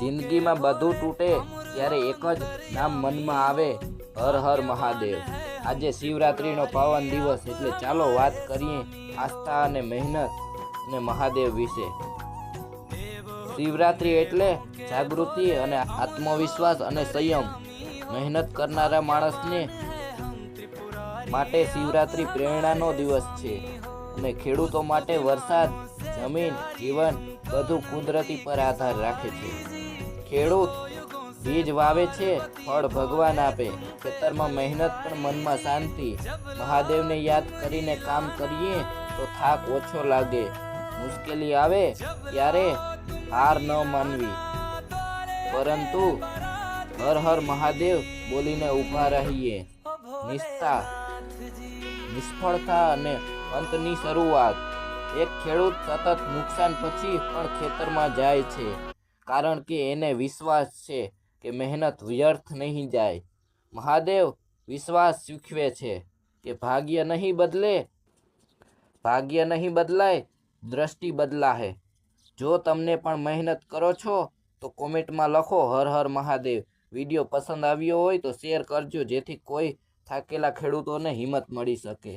જિંદગીમાં બધું તૂટે ત્યારે એક જ નામ મનમાં આવે, હર હર મહાદેવ। આજે શિવરાત્રિનો પાવન દિવસ, એટલે ચાલો વાત કરીએ આસ્થા અને મહેનત અને મહાદેવ વિશે। શિવરાત્રિ એટલે જાગૃતિ અને આત્મવિશ્વાસ અને સંયમ। મહેનત કરનારા માણસને માટે શિવરાત્રિ પ્રેરણાનો દિવસ છે, અને ખેડૂતો માટે વરસાદ, જમીન, જીવન બધું કુદરતી પર આધાર રાખે છે। ખેડૂત બીજ વાવે છે, ફળ ભગવાન આપે। ખેતરમાં મહેનત પણ મનમાં શાંતિ। મહાદેવને યાદ કરીને કામ કરીએ તો થાક ઓછો લાગે। મુશ્કેલી આવે ત્યારે હાર ન માનવી, પરંતુ હર હર મહાદેવ બોલીને ઊભા રહીએ। નિષ્ફળતા અને અંતની શરૂઆત। એક ખેડૂત સતત નુકસાન પછી પણ ખેતરમાં જાય છે, કારણ કે એને વિશ્વાસ છે કે મહેનત વ્યર્થ નહીં જાય। મહાદેવ વિશ્વાસ શીખવે છે કે ભાગ્ય નહીં બદલાય, દ્રષ્ટિ બદલાય। જો તમને પણ મહેનત કરો છો તો કોમેન્ટમાં લખો હર હર મહાદેવ। વિડીયો પસંદ આવ્યો હોય તો શેર કરજો, જેથી કોઈ થાકેલા ખેડૂતોને હિંમત મળી શકે।